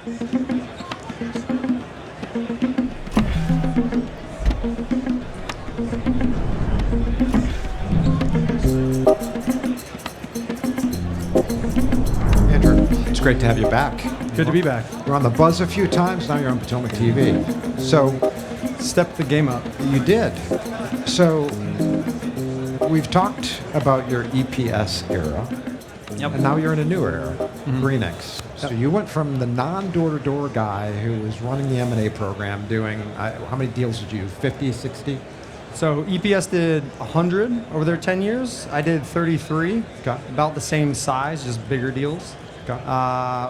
Andrew, it's great to have you back. Good to be back. You're on the buzz a few times, now you're on POTOMAC TV. So, Step the game up. you did. So, we've talked about your EPS era, Yep. and now you're in a new era, Greenix. So you went from the non-door-to-door guy who was running the M&A program doing, how many deals did you do, 50, 60? So EPS did 100 over their 10 years. I did 33, Okay. about the same size, just bigger deals Okay.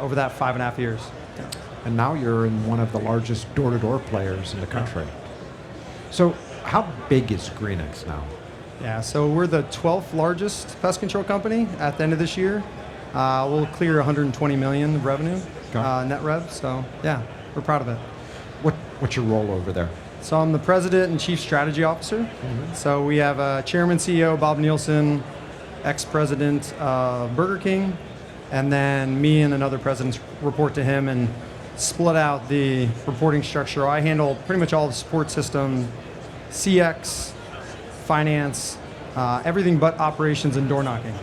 over that 5.5 years. Yeah. And now you're in one of the largest door-to-door players in the country. So how big is Greenix now? Yeah, so we're the 12th largest pest control company at the end of this year. We'll clear 120 million of revenue, Okay. net rev. So yeah, we're proud of it. What's your role over there? So I'm the president and chief strategy officer. So we have chairman, CEO Bob Nielsen, ex-president of Burger King, and then me and another president report to him and split out the reporting structure. I handle pretty much all the support system, CX, finance, everything but operations and door knocking.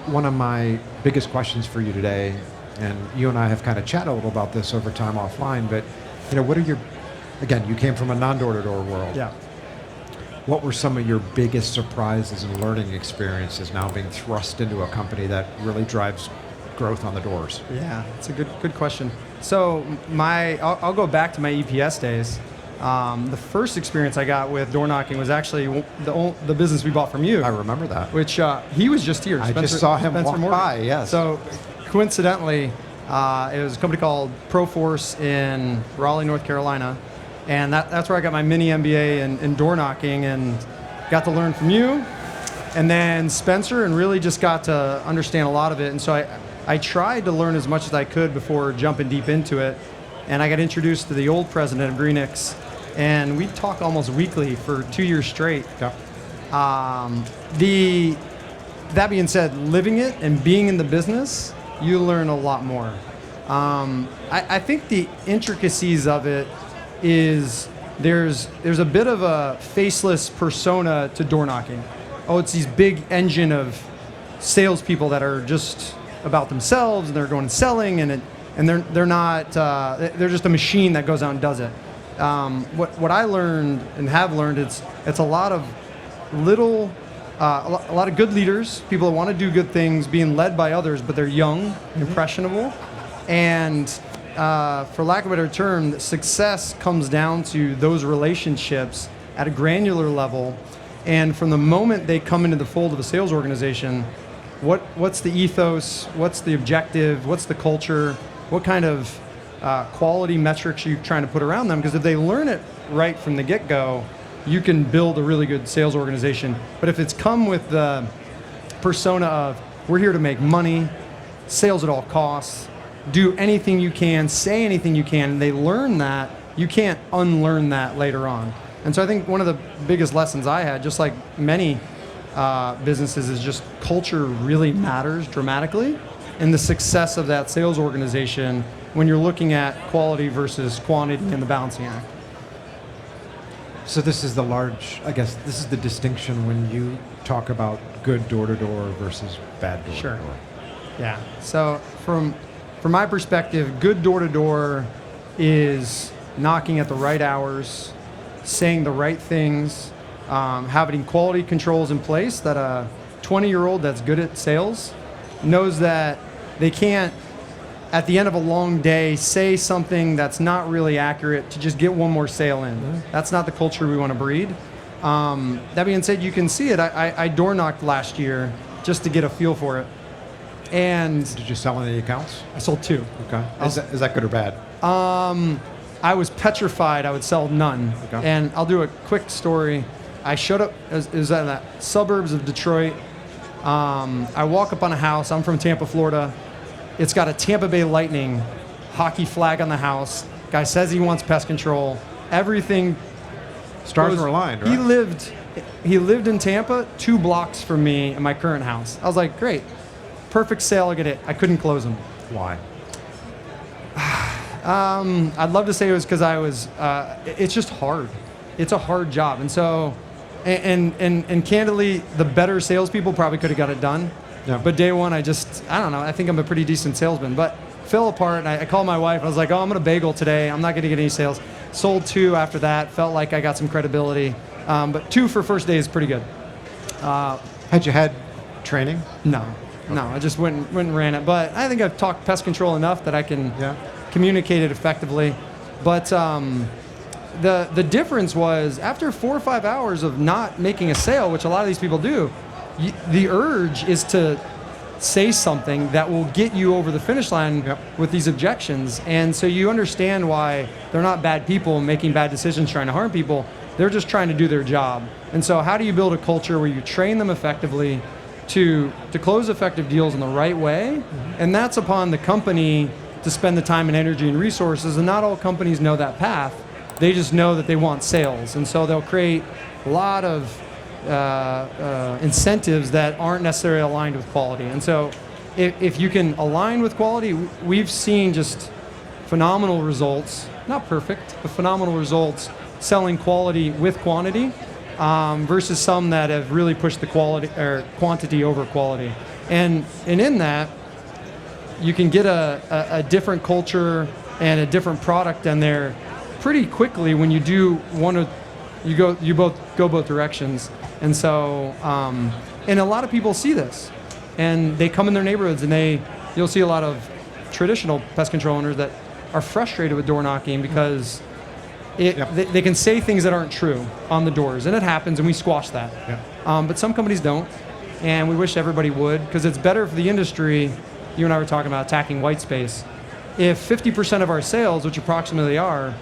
One of my biggest questions for you today, and you and I have kind of chatted a little about this over time offline, but what are your, again, you came from a non-door-to-door world. Yeah. What were some of your biggest surprises and learning experiences now being thrust into a company that really drives growth on the doors? Yeah, it's a good question. So I'll go back to my EPS days. The first experience I got with door knocking was actually the business we bought from you. I remember that. Which he was just here. I just saw him Spencer walk Morgan. by, yes. So coincidentally, it was a company called ProForce in Raleigh, North Carolina. And that's where I got my mini MBA in door knocking and got to learn from you. And then Spencer, and really just got to understand a lot of it. And so I tried to learn as much as I could before jumping deep into it. And I got introduced to the old president of Greenix. And we'd talk almost weekly for 2 years straight. Yeah. That being said, living it and being in the business, you learn a lot more. I think the intricacies of it is there's a bit of a faceless persona to door knocking. Oh, it's these big engine of salespeople that are just about themselves and they're going and selling and they're not they're just a machine that goes out and does it. What I learned and have learned, it's a lot of little, a lot of good leaders, people that want to do good things, being led by others, but they're young, impressionable, and for lack of a better term, success comes down to those relationships at a granular level, and from the moment they come into the fold of a sales organization, what's the ethos, what's the objective, what's the culture, what kind of quality metrics you're trying to put around them, because if they learn it right from the get-go, you can build a really good sales organization. But if it's come with the persona of, we're here to make money, sales at all costs, do anything you can, say anything you can, and they learn that, you can't unlearn that later on. And so I think one of the biggest lessons I had, just like many businesses, is just culture really matters dramatically in the success of that sales organization when you're looking at quality versus quantity in the balancing act. So this is this is the distinction when you talk about good door-to-door versus bad door-to-door. Sure. Yeah. So from my perspective, good door-to-door is knocking at the right hours, saying the right things, having quality controls in place that a 20-year-old that's good at sales knows that they can't, at the end of a long day, say something that's not really accurate to just get one more sale in. Mm-hmm. That's not the culture we want to breed. That being said, you can see it. I door knocked last year just to get a feel for it. And did you sell any accounts? I sold 2. Okay. Is that good or bad? I was petrified I would sell none. Okay. And I'll do a quick story. I showed up, it was in the suburbs of Detroit. I walk up on a house. I'm from Tampa, Florida. It's got a Tampa Bay Lightning hockey flag on the house. Guy says he wants pest control. Everything. Stars were aligned, right? He lived in Tampa, 2 blocks from me in my current house. I was like, great, perfect sale. I get it. I couldn't close him. Why? I'd love to say it was because I was. It's just hard. It's a hard job, and so, and candidly, the better salespeople probably could have got it done. Yeah. But day one, I don't know. I think I'm a pretty decent salesman, but fell apart. And I called my wife. I was like, "Oh, I'm gonna bagel today. I'm not gonna get any sales." Sold 2 after that. Felt like I got some credibility, but 2 for first day is pretty good. Had you had training? No, I just went and ran it. But I think I've talked pest control enough that I can communicate it effectively. But the difference was after 4 or 5 hours of not making a sale, which a lot of these people do, the urge is to say something that will get you over the finish line with these objections. And so you understand why they're not bad people making bad decisions trying to harm people. They're just trying to do their job. And so how do you build a culture where you train them effectively to close effective deals in the right way? And that's upon the company to spend the time and energy and resources. And not all companies know that path. They just know that they want sales. And so they'll create a lot of incentives that aren't necessarily aligned with quality. And so if you can align with quality, we've seen just phenomenal results, not perfect, but phenomenal results selling quality with quantity versus some that have really pushed the quality or quantity over quality. And in that, you can get a different culture and a different product in there pretty quickly when you do you both go both directions. And so, and a lot of people see this, and they come in their neighborhoods, and you'll see a lot of traditional pest control owners that are frustrated with door knocking because they can say things that aren't true on the doors, and it happens, and we squash that. But some companies don't, and we wish everybody would, because it's better for the industry. You and I were talking about attacking white space. If 50% of our sales, which approximately are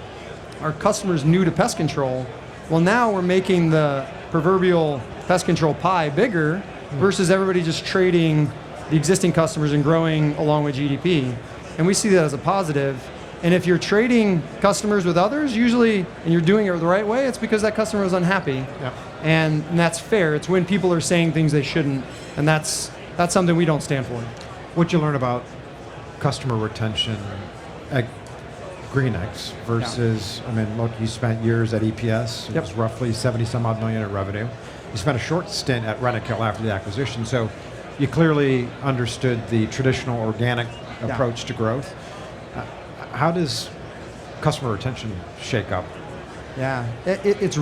customers new to pest control, well, now we're making the proverbial pest control pie bigger versus everybody just trading the existing customers and growing along with GDP. And we see that as a positive. And if you're trading customers with others, usually, and you're doing it the right way, it's because that customer was unhappy. And that's fair. It's when people are saying things they shouldn't, and that's something we don't stand for. What'd you learn about customer retention at Greenix versus, I mean, look, you spent years at EPS. It was roughly 70 some odd million in revenue. You spent a short stint at Rentokil after the acquisition. So you clearly understood the traditional organic approach to growth. How does customer retention shake up? It's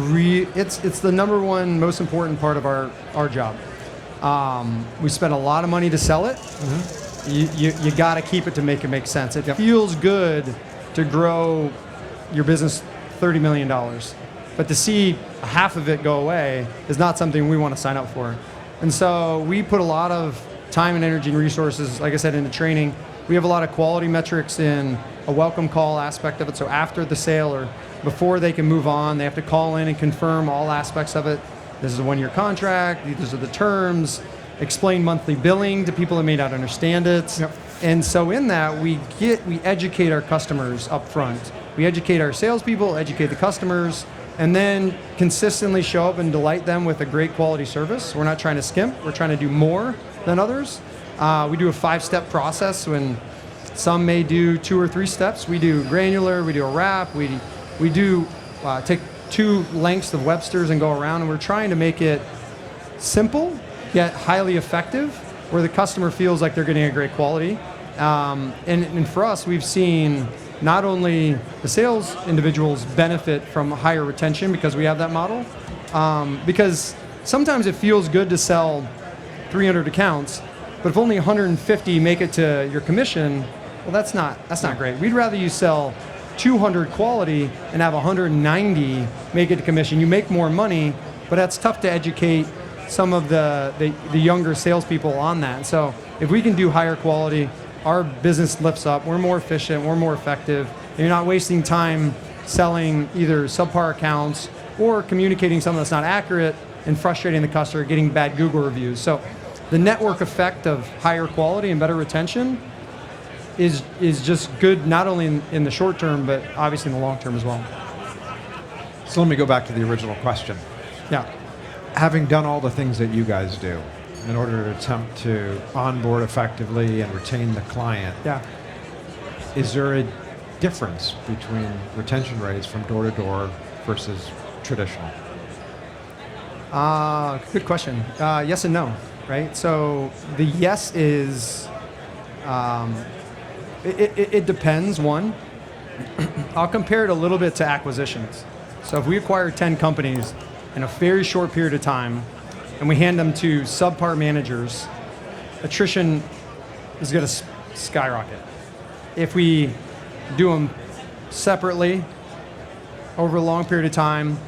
the number one most important part of our job. We spend a lot of money to sell it. You got to keep it to make it make sense. It feels good to grow your business $30 million. But to see half of it go away is not something we want to sign up for. And so we put a lot of time and energy and resources, like I said, into training. We have a lot of quality metrics in a welcome call aspect of it. So after the sale or before they can move on, they have to call in and confirm all aspects of it. This is a 1-year contract. These are the terms. Explain monthly billing to people that may not understand it. And so in that, we educate our customers up front. We educate our salespeople, educate the customers, and then consistently show up and delight them with a great quality service. We're not trying to skimp. We're trying to do more than others. We do a 5-step process when some may do 2 or 3 steps. We do granular, we do a wrap, we do take 2 lengths of Webster's and go around, and we're trying to make it simple yet highly effective, where the customer feels like they're getting a great quality. And for us, we've seen not only the sales individuals benefit from higher retention because we have that model, because sometimes it feels good to sell 300 accounts, but if only 150 make it to your commission, well, that's not great. We'd rather you sell 200 quality and have 190 make it to commission. You make more money, but that's tough to educate some of the younger salespeople on that. So if we can do higher quality, our business lifts up. We're more efficient. We're more effective. And you're not wasting time selling either subpar accounts or communicating something that's not accurate and frustrating the customer, getting bad Google reviews. So the network effect of higher quality and better retention is just good, not only in the short term, but obviously in the long term as well. So let me go back to the original question. Having done all the things that you guys do in order to attempt to onboard effectively and retain the client, is there difference between retention rates from door to door versus traditional? Good question. Yes and no, right? So the yes is, it depends. One, I'll compare it a little bit to acquisitions. So if we acquire 10 companies in a very short period of time, and we hand them to subpar managers, attrition is going to skyrocket. If we do them separately over a long period of time,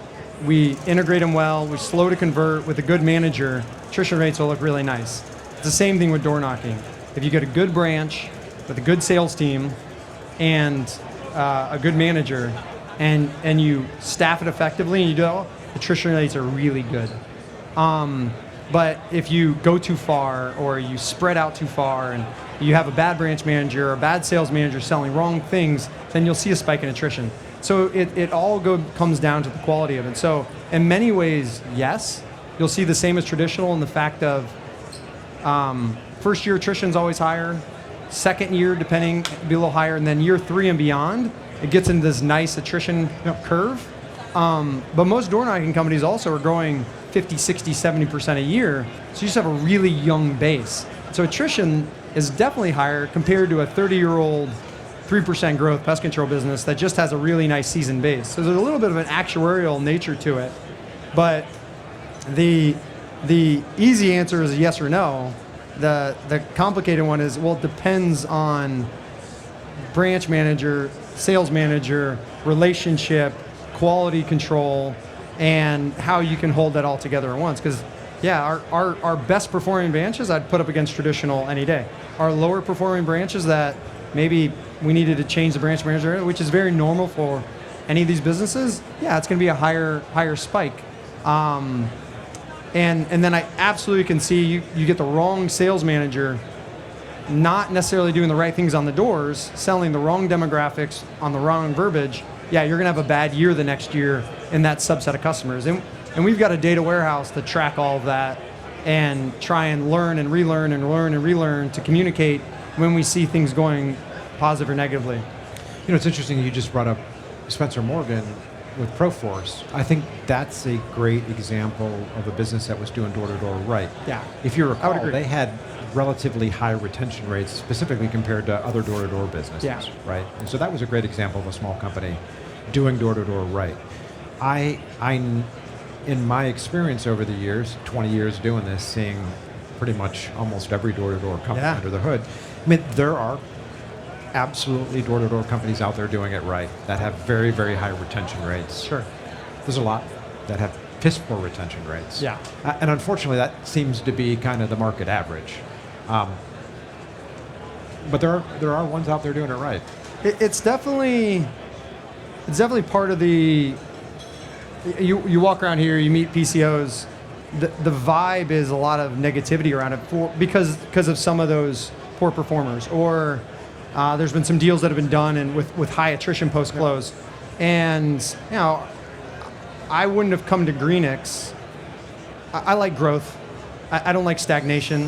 we integrate them well, we slow to convert with a good manager, attrition rates will look really nice. It's the same thing with door knocking. If you get a good branch with a good sales team and a good manager, and you staff it effectively and you do it, attrition rates are really good. But if you go too far or you spread out too far and you have a bad branch manager or a bad sales manager selling wrong things, then you'll see a spike in attrition. So it all comes down to the quality of it. So in many ways, yes, you'll see the same as traditional in the fact of first year attrition is always higher, second year depending be a little higher, and then year 3 and beyond, it gets into this nice attrition curve. But most door knocking companies also are growing 50, 60, 70% a year. So you just have a really young base. So attrition is definitely higher compared to a 30-year-old 3% growth pest control business that just has a really nice seasoned base. So there's a little bit of an actuarial nature to it. But the easy answer is yes or no. The complicated one is, well, it depends on branch manager, sales manager, relationship, quality control, and how you can hold that all together at once. Because, yeah, our best performing branches I'd put up against traditional any day. Our lower performing branches that maybe we needed to change the branch manager, which is very normal for any of these businesses, yeah, it's going to be a higher spike. And then I absolutely can see you get the wrong sales manager not necessarily doing the right things on the doors, selling the wrong demographics on the wrong verbiage. Yeah, you're going to have a bad year the next year in that subset of customers. And we've got a data warehouse to track all of that and try and learn and relearn and learn and relearn to communicate when we see things going positive or negatively. You know, it's interesting you just brought up Spencer Morgan with Proforce. I think that's a great example of a business that was doing door-to-door right. Yeah. If you I would recall, agree. they had relatively high retention rates, specifically compared to other door-to-door businesses, Yeah. right? And so that was a great example of a small company doing door-to-door right. I, in my experience over the years, 20 years doing this, seeing pretty much almost every door-to-door company Yeah. under the hood, I mean, there are absolutely door-to-door companies out there doing it right that have very, very high retention rates. Sure. There's a lot that have piss poor retention rates. Yeah. And unfortunately, that seems to be kind of the market average. But there are ones out there doing it right. It's definitely part of the. You walk around here, you meet PCOs. The vibe is a lot of negativity around it because of some of those poor performers, or there's been some deals that have been done and with high attrition post close, and you know, I wouldn't have come to Greenix. I like growth. I don't like stagnation.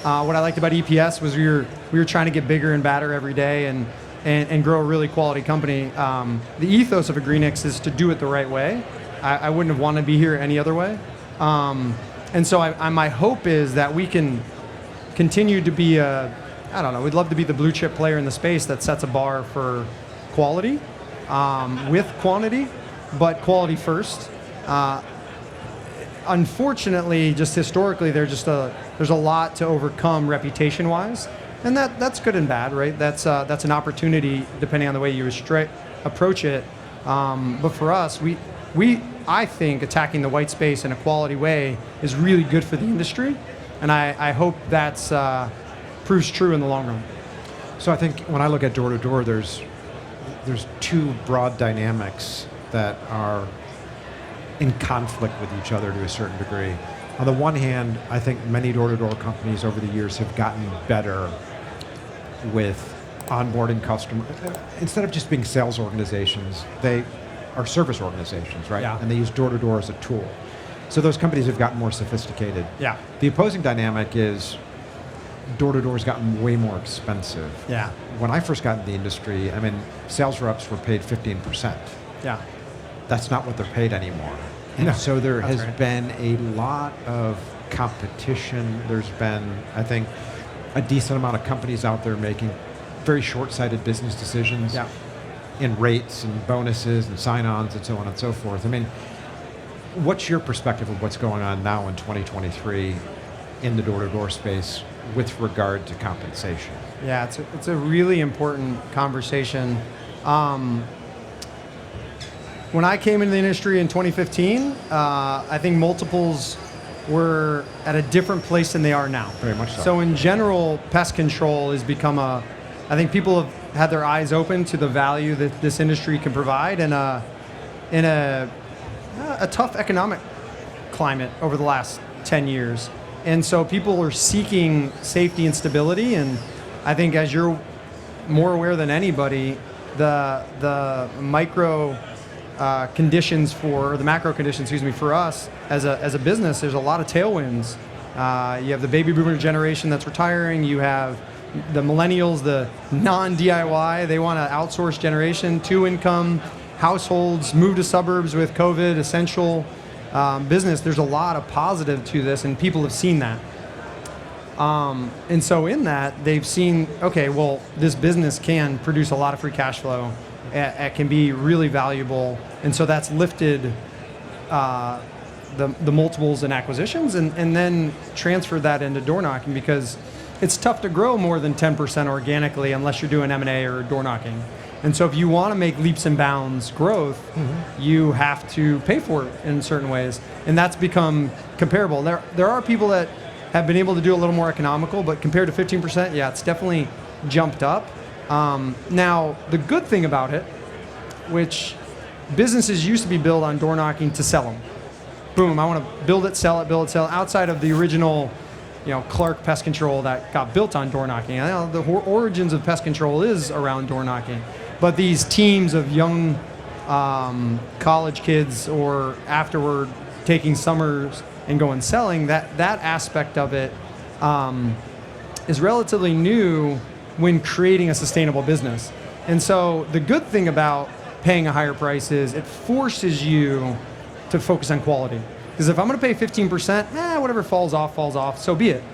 What I liked about EPS was we were trying to get bigger and badder every day and grow a really quality company. The ethos of a Greenix is to do it the right way. I wouldn't have wanted to be here any other way. And so my hope is that we can continue to be we'd love to be the blue chip player in the space that sets a bar for quality with quantity, but quality first. Unfortunately, just historically, there's a lot to overcome reputation-wise, and that's good and bad, right? That's an opportunity depending on the way you approach it. But for us, I think attacking the white space in a quality way is really good for the industry, and I hope that's proves true in the long run. So I think when I look at door-to-door, there's two broad dynamics that are in conflict with each other to a certain degree. On the one hand, I think many door-to-door companies over the years have gotten better with onboarding customers. Instead of just being sales organizations, they are service organizations, right? Yeah. And they use door-to-door as a tool. So those companies have gotten more sophisticated. Yeah. The opposing dynamic is door-to-door's gotten way more expensive. Yeah. When I first got in the industry, I mean, sales reps were paid 15%. Yeah. That's not what they're paid anymore. And so there has been a lot of competition. There's been, I think, a decent amount of companies out there making very short-sighted business decisions in rates and bonuses and sign-ons and so on and so forth. I mean, what's your perspective of what's going on now in 2023 in the door-to-door space with regard to compensation? Yeah, it's a really important conversation. When I came into the industry in 2015, I think multiples were at a different place than they are now. Very much so. So in general, pest control has become I think people have had their eyes open to the value that this industry can provide in a tough economic climate over the last 10 years. And so people are seeking safety and stability. And I think as you're more aware than anybody, the micro conditions or the macro conditions, for us as a business, there's a lot of tailwinds. You have the baby boomer generation that's retiring. You have the millennials, the non-DIY, they want to outsource generation, 2-income households, move to suburbs with COVID, essential business. There's a lot of positive to this, and people have seen that. And so in that, they've seen, okay, well, this business can produce a lot of free cash flow. It can be really valuable. And so that's lifted the multiples and acquisitions and then transferred that into door knocking, because it's tough to grow more than 10% organically unless you're doing M&A or door knocking. And so if you want to make leaps and bounds growth, you have to pay for it in certain ways. And that's become comparable. There are people that have been able to do a little more economical, but compared to 15%, yeah, it's definitely jumped up. Now, the good thing about it, which businesses used to be built on door knocking to sell them. Boom, I want to build it, sell it, outside of the original, Clark Pest Control that got built on door knocking. The origins of pest control is around door knocking. But these teams of young college kids or afterward taking summers and going selling, that aspect of it is relatively new when creating a sustainable business. And so the good thing about paying a higher price is it forces you to focus on quality. Because if I'm going to pay 15%, whatever falls off, so be it.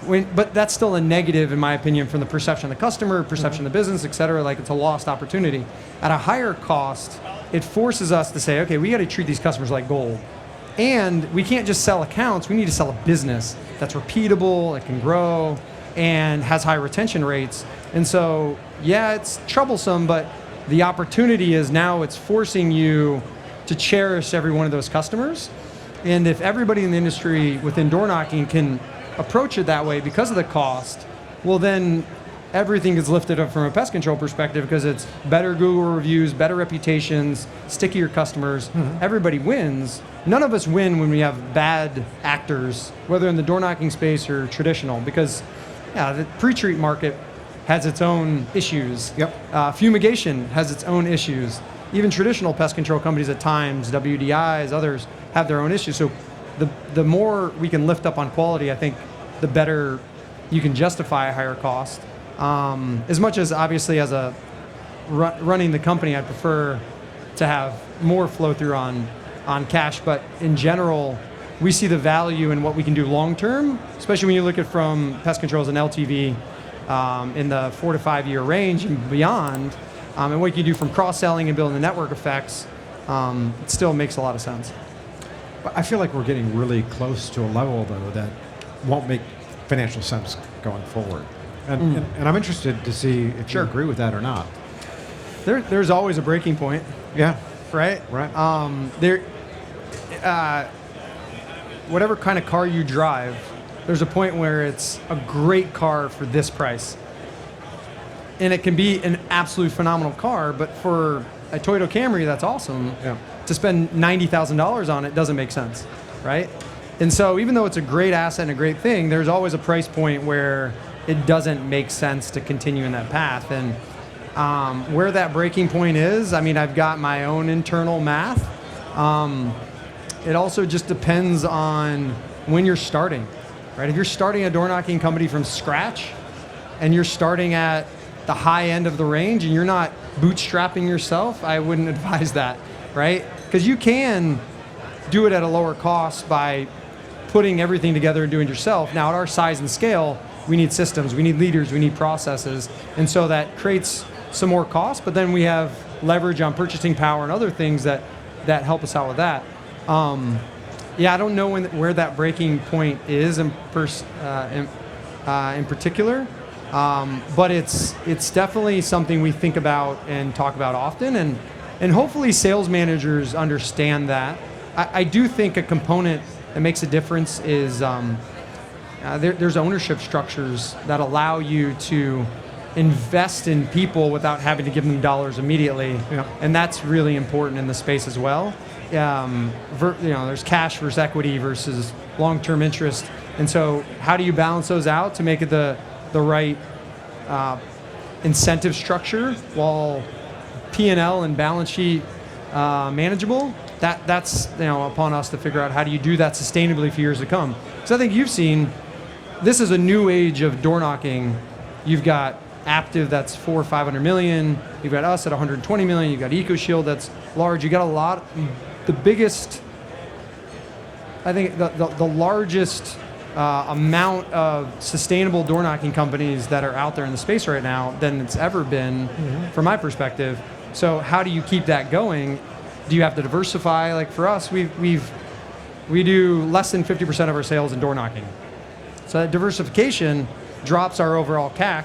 But that's still a negative, in my opinion, from the perception of the customer, perception of the business, et cetera. Like, it's a lost opportunity. At a higher cost, it forces us to say, okay, we got to treat these customers like gold. And we can't just sell accounts. We need to sell a business that's repeatable, it can grow, and has high retention rates. And so, yeah, it's troublesome, but the opportunity is now it's forcing you to cherish every one of those customers. And if everybody in the industry within door knocking can approach it that way because of the cost, well, then everything is lifted up from a pest control perspective, because it's better Google reviews, better reputations, stickier customers. Everybody wins. None of us win when we have bad actors, whether in the door knocking space or traditional, because the pre-treat market has its own issues. Fumigation has its own issues. Even traditional pest control companies at times, WDIs, others, have their own issues. So the more we can lift up on quality, I think the better you can justify a higher cost. As much as obviously as a running the company, I prefer to have more flow through on cash. But in general, we see the value in what we can do long term, especially when you look at from pest control as an LTV in the 4 to 5 year range and beyond, and what you can do from cross-selling and building the network effects. It still makes a lot of sense. But I feel like we're getting really close to a level, though, that won't make financial sense going forward. And I'm interested to see if you agree with that or not. There's always a breaking point. Yeah. Right? Right. Whatever kind of car you drive, there's a point where it's a great car for this price. And it can be an absolute phenomenal car, but for a Toyota Camry, that's awesome. To spend $90,000 on it doesn't make sense, right? And so even though it's a great asset and a great thing, there's always a price point where it doesn't make sense to continue in that path. And where that breaking point is, I mean, I've got my own internal math. It also just depends on when you're starting. right? If you're starting a door knocking company from scratch and you're starting at the high end of the range and you're not bootstrapping yourself, I wouldn't advise that, right? Because you can do it at a lower cost by putting everything together and doing it yourself. Now, at our size and scale, we need systems, we need leaders, we need processes. And so that creates some more cost, but then we have leverage on purchasing power and other things that help us out with that. Yeah, I don't know where that breaking point is in particular, but it's definitely something we think about and talk about often, and hopefully sales managers understand that. I do think a component that makes a difference is there's ownership structures that allow you to invest in people without having to give them dollars immediately, and that's really important in the space as well. There's cash versus equity versus long-term interest, and so how do you balance those out to make it the right incentive structure while P&L and balance sheet manageable? That's upon us to figure out how do you do that sustainably for years to come. Because I think you've seen this is a new age of door knocking. You've got Aptive that's $400 or $500 million. You've got us at 120 million. You've got EcoShield that's large. You got a lot. The biggest, I think, the largest amount of sustainable door knocking companies that are out there in the space right now than it's ever been, from my perspective. So how do you keep that going? Do you have to diversify? Like for us, we do less than 50% of our sales in door knocking. So that diversification drops our overall CAC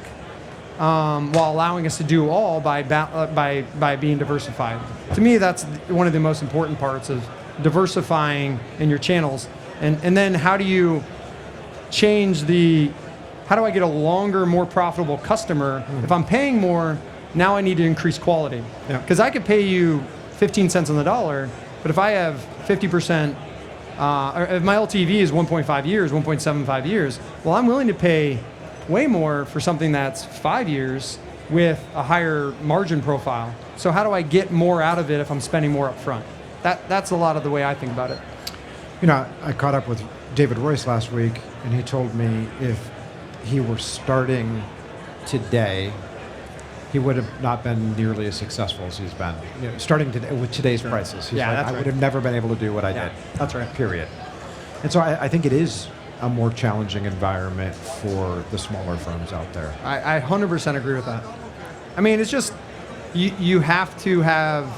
while allowing us to do all by being diversified. To me, that's one of the most important parts of diversifying in your channels. And then how do you change how do I get a longer, more profitable customer? If I'm paying more, now I need to increase quality. Because I could pay you 15 cents on the dollar, but if I have 50%, or if my LTV is 1.5 years, 1.75 years, well, I'm willing to pay way more for something that's 5 years with a higher margin profile. So how do I get more out of it if I'm spending more up front? That's a lot of the way I think about it. I caught up with David Royce last week, and he told me if he were starting today, he would have not been nearly as successful as he's been. Starting today with today's prices, he's I would have never been able to do what I did. That's right. Period. And so I think it is a more challenging environment for the smaller firms out there. I 100% agree with that. I mean, it's just you have to have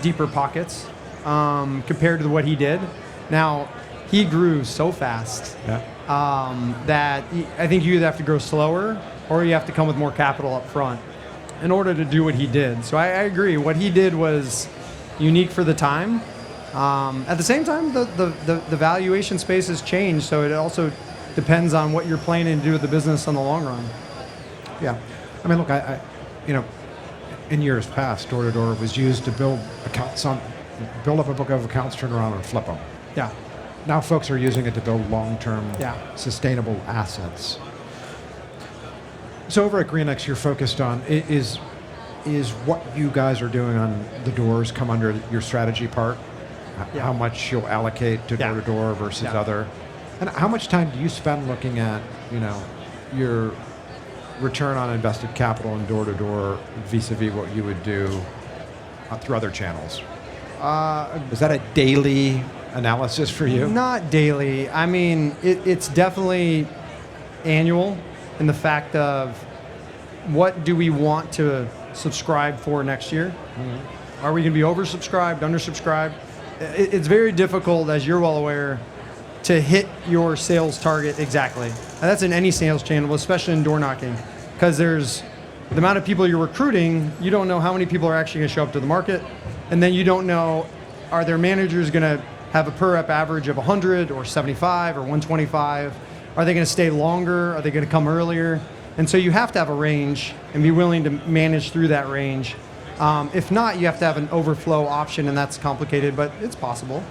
deeper pockets compared to what he did. Now, he grew so fast that I think you either have to grow slower or you have to come with more capital up front in order to do what he did. So I agree. What he did was unique for the time. At the same time, the valuation space has changed, so it also depends on what you're planning to do with the business in the long run. Yeah. I mean, look, I in years past, door-to-door was used to build up a book of accounts, turn around and flip them. Yeah. Now folks are using it to build long-term, sustainable assets. So over at Greenix, you're focused on, is what you guys are doing on the doors come under your strategy part? How much you'll allocate to door-to-door versus other? And how much time do you spend looking at, your return on invested capital in door-to-door vis-a-vis what you would do through other channels? Is that a daily analysis for you? Not daily. I mean, it's definitely annual in the fact of what do we want to subscribe for next year? Are we going to be oversubscribed, undersubscribed? It's very difficult, as you're well aware, to hit your sales target exactly. And that's in any sales channel, especially in door knocking, because there's the amount of people you're recruiting, you don't know how many people are actually going to show up to the market, and then you don't know, are their managers going to have a per rep average of 100 or 75 or 125? Are they going to stay longer? Are they going to come earlier? And so you have to have a range and be willing to manage through that range. If not, you have to have an overflow option, and that's complicated, but it's possible.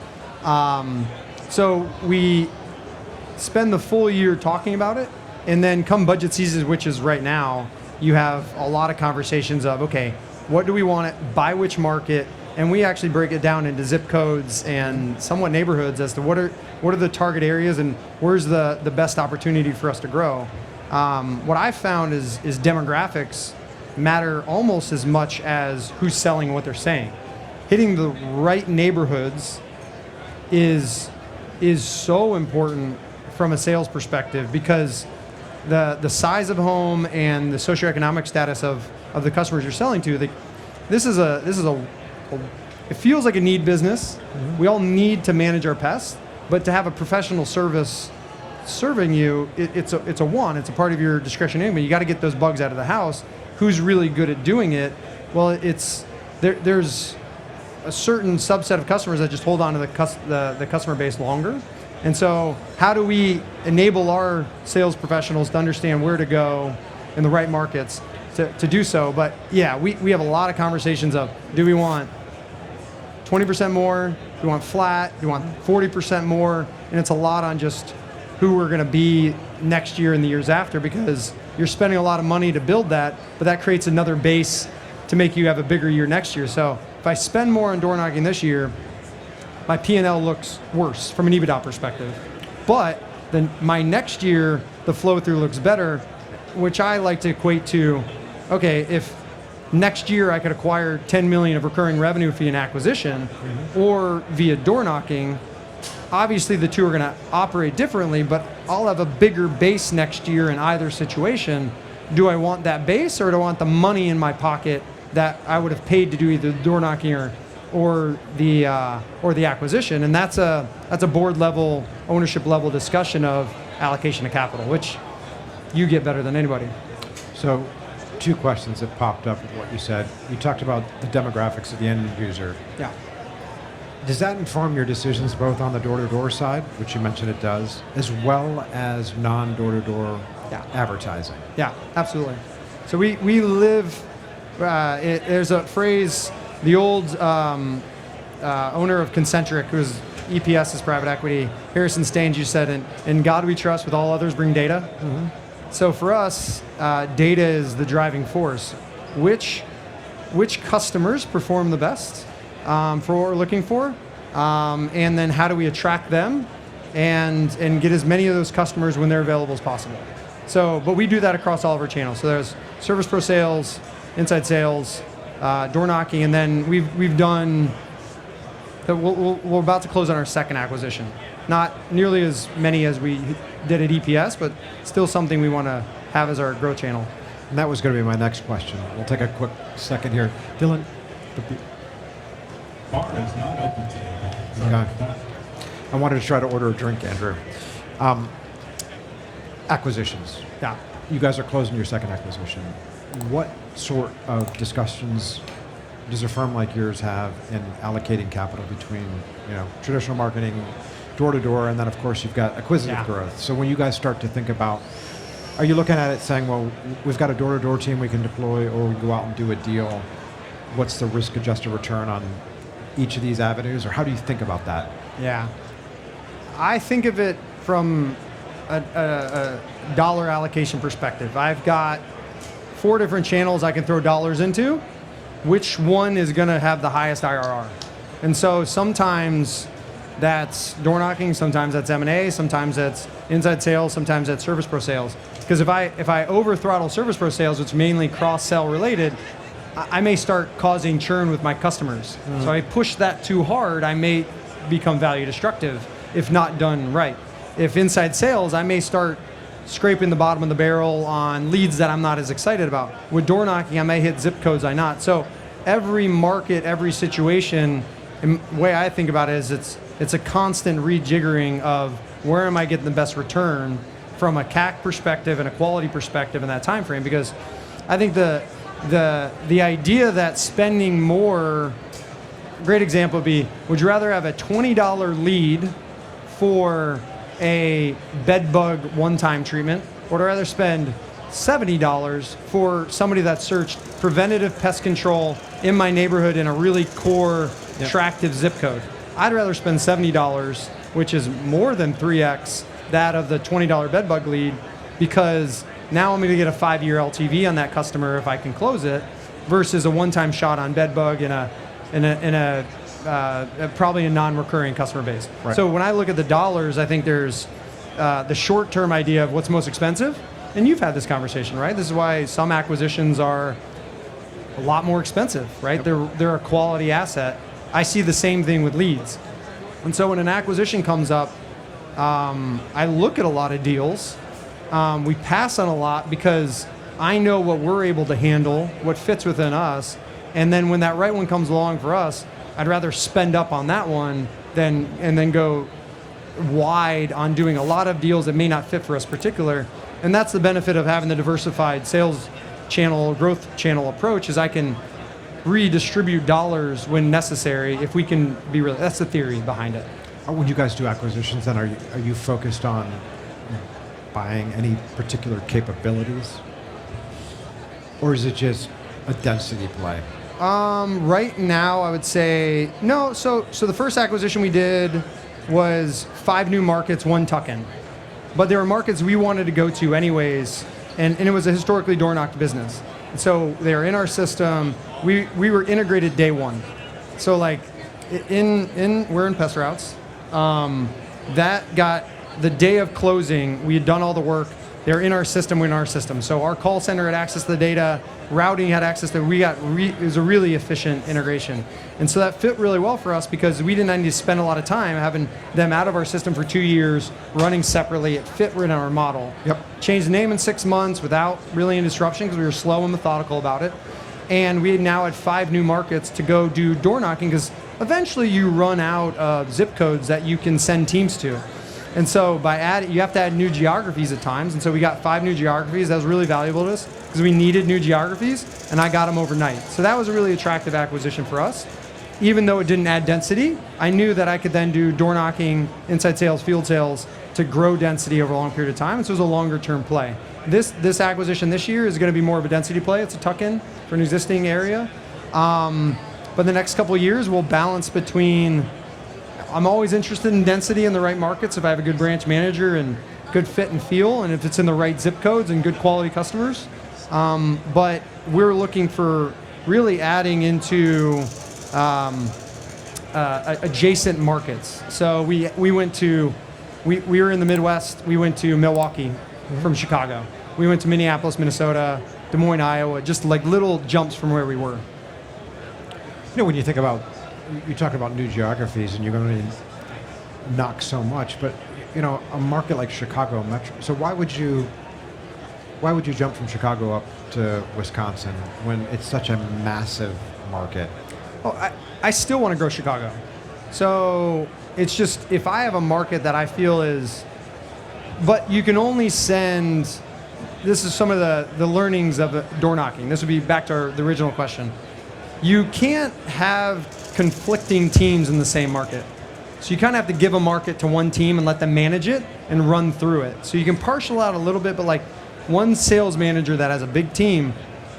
So we spend the full year talking about it, and then come budget season, which is right now, you have a lot of conversations of, okay, what do we want it, by which market, and we actually break it down into zip codes and somewhat neighborhoods as to what are the target areas and where's the best opportunity for us to grow. What I've found is demographics matter almost as much as who's selling what they're saying. Hitting the right neighborhoods is so important from a sales perspective, because the size of home and the socioeconomic status of the customers you're selling to, this is it feels like a need business. Mm-hmm. We all need to manage our pests, but to have a professional service serving you, it's a want. It's a part of your discretion anyway. You got to get those bugs out of the house. Who's really good at doing it? Well, there's a certain subset of customers that just hold on to the customer base longer. And so how do we enable our sales professionals to understand where to go in the right markets to do so? But yeah, we have a lot of conversations of, do we want 20% more? Do we want flat? Do we want 40% more? And it's a lot on just who we're going to be next year and the years after, because you're spending a lot of money to build that, but that creates another base to make you have a bigger year next year. So if I spend more on door knocking this year, my P&L looks worse from an EBITDA perspective. But then my next year, the flow through looks better, which I like to equate to, okay, if next year I could acquire 10 million of recurring revenue via an acquisition or via door knocking, obviously the two are going to operate differently, but I'll have a bigger base next year in either situation. Do I want that base, or do I want the money in my pocket that I would have paid to do either the door knocking or the acquisition? And that's a board level, ownership level discussion of allocation of capital, which you get better than anybody. So, two questions that popped up with what you said. You talked about the demographics of the end user. Yeah. Does that inform your decisions both on the door-to-door side, which you mentioned it does, as well as non-door-to-door advertising? Yeah, absolutely. So we live, there's a phrase, the old owner of Concentric, who's EPS is private equity, Harrison Staines, you said, in God we trust, with all others bring data. Mm-hmm. So for us, data is the driving force. Which customers perform the best for what we're looking for, and then how do we attract them and get as many of those customers when they're available as possible. So, but we do that across all of our channels. So there's Service Pro sales, inside sales, door knocking, and then we've done. We're about to close on our second acquisition. Not nearly as many as we did at EPS, but still something we want to have as our growth channel. And that was going to be my next question. We'll take a quick second here. Dylan? Bar is not open today. Okay. I wanted to try to order a drink, Andrew. Acquisitions. Yeah. You guys are closing your second acquisition. What sort of discussions does a firm like yours have in allocating capital between, traditional marketing, door to door, and then of course you've got acquisitive growth? So when you guys start to think about, are you looking at it saying, well, we've got a door to door team we can deploy, or we go out and do a deal? What's the risk adjusted return on each of these avenues, or how do you think about that? Yeah. I think of it from a dollar allocation perspective. I've got 4 different channels I can throw dollars into. Which one is going to have the highest IRR? And so sometimes that's door knocking, sometimes that's M&A, sometimes that's inside sales, sometimes that's Service Pro sales. Because if I over throttle Service Pro sales, which is mainly cross-sell related, I may start causing churn with my customers. Mm-hmm. So I push that too hard, I may become value destructive if not done right. If inside sales, I may start scraping the bottom of the barrel on leads that I'm not as excited about. With door knocking, I may hit zip codes I not. So every market, every situation, and the way I think about it is it's a constant rejiggering of where am I getting the best return from a CAC perspective and a quality perspective in that time frame. Because I think the idea that spending more, great example would be, would you rather have a $20 lead for a bed bug one-time treatment, or would I rather spend $70 for somebody that searched preventative pest control in my neighborhood in a really core, attractive zip code? I'd rather spend $70, which is more than 3x that of the $20 bed bug lead, because now I'm going to get a 5-year LTV on that customer if I can close it, versus a one-time shot on bed bug in a probably a non-recurring customer base. Right. So when I look at the dollars, I think there's the short-term idea of what's most expensive. And you've had this conversation, right? This is why some acquisitions are a lot more expensive, right? They're a quality asset. I see the same thing with leads. And so when an acquisition comes up, I look at a lot of deals. We pass on a lot because I know what we're able to handle, what fits within us. And then when that right one comes along for us, I'd rather spend up on that one and then go wide on doing a lot of deals that may not fit for us particular. And that's the benefit of having the diversified sales channel, growth channel approach, is I can redistribute dollars when necessary if we can be really, that's the theory behind it. When you guys do acquisitions, then are you focused on buying any particular capabilities? Or is it just a density play? Right now, I would say no. So the first acquisition we did was 5 new markets, 1 tuck-in. But there were markets we wanted to go to anyways, and it was a historically door-knocked business. And so they were in our system. We were integrated day one. So like we're in Pest Routes. That got the day of closing. We had done all the work. They're in our system. We're in our system. So our call center had access to the data. Routing had access to. It was a really efficient integration, and so that fit really well for us because we didn't need to spend a lot of time having them out of our system for 2 years, running separately. It fit in our model. Yep. Changed the name in 6 months without really any disruption because we were slow and methodical about it, and we now had 5 new markets to go do door knocking because eventually you run out of zip codes that you can send teams to. And so you have to add new geographies at times. And so we got 5 new geographies. That was really valuable to us because we needed new geographies, and I got them overnight. So that was a really attractive acquisition for us. Even though it didn't add density, I knew that I could then do door knocking, inside sales, field sales to grow density over a long period of time. So it was a longer term play. This acquisition this year is going to be more of a density play. It's a tuck-in for an existing area. But the next couple of years, we'll balance between. I'm always interested in density in the right markets if I have a good branch manager and good fit and feel, and if it's in the right zip codes and good quality customers. But we're looking for really adding into adjacent markets. So we were in the Midwest. We went to Milwaukee from Chicago. We went to Minneapolis, Minnesota, Des Moines, Iowa, just like little jumps from where we were. You know, when you think about, you talk about new geographies and you're going to knock so much, but you know, a market like Chicago Metro. So why would you jump from Chicago up to Wisconsin when it's such a massive market? Oh, I still want to grow Chicago. So it's just, if I have a market that I feel is, but you can only send, this is some of the learnings of door knocking. This would be back to the original question. You can't have conflicting teams in the same market. So you kind of have to give a market to one team and let them manage it and run through it. So you can partial out a little bit, but like one sales manager that has a big team,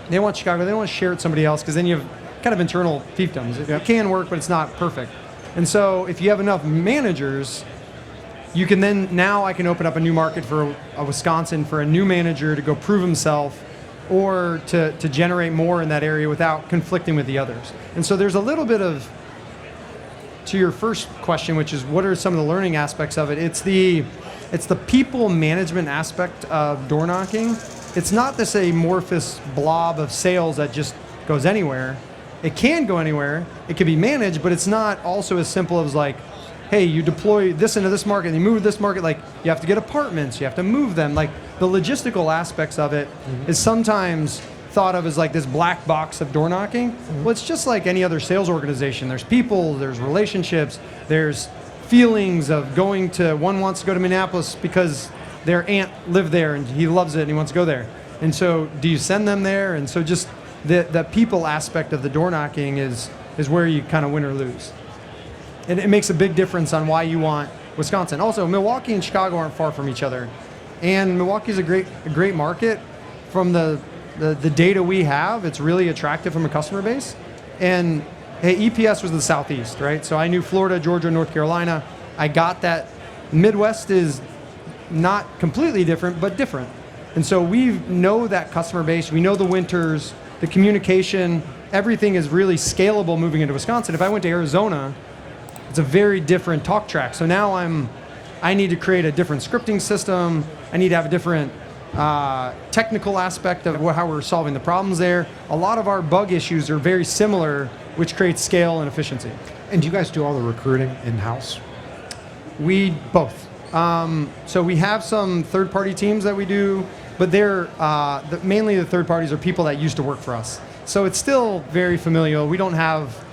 they want Chicago, they don't want to share it with somebody else because then you have kind of internal fiefdoms. It can work, but it's not perfect. And so if you have enough managers, you can then, now I can open up a new market for Wisconsin for a new manager to go prove himself or to generate more in that area without conflicting with the others. And so there's a little bit of, to your first question, which is what are some of the learning aspects of it? It's the people management aspect of door knocking. It's not this amorphous blob of sales that just goes anywhere. It can go anywhere. It can be managed, but it's not also as simple as like, hey, you deploy this into this market and you move this market. Like you have to get apartments, you have to move them. Like the logistical aspects of it is sometimes thought of as like this black box of door knocking. Well, it's just like any other sales organization. There's people, there's relationships, there's feelings of going to, one wants to go to Minneapolis because their aunt lived there and he loves it and he wants to go there. And so do you send them there? And so just the people aspect of the door knocking is where you kind of win or lose. And it makes a big difference on why you want Wisconsin. Also, Milwaukee and Chicago aren't far from each other. And Milwaukee's a great market. From the data we have, it's really attractive from a customer base. And hey, EPS was the Southeast, right? So I knew Florida, Georgia, North Carolina. I got that. Midwest is not completely different, but different. And so we know that customer base. We know the winters. the communication, everything is really scalable moving into Wisconsin. If I went to Arizona, it's a very different talk track. So now I need to create a different scripting system. I need to have a different technical aspect of how we're solving the problems there. A lot of our bug issues are very similar, which creates scale and efficiency. And do you guys do all the recruiting in-house? We both. So we have some third-party teams that we do, but they're mainly the third parties are people that used to work for us. So it's still very familial. We don't have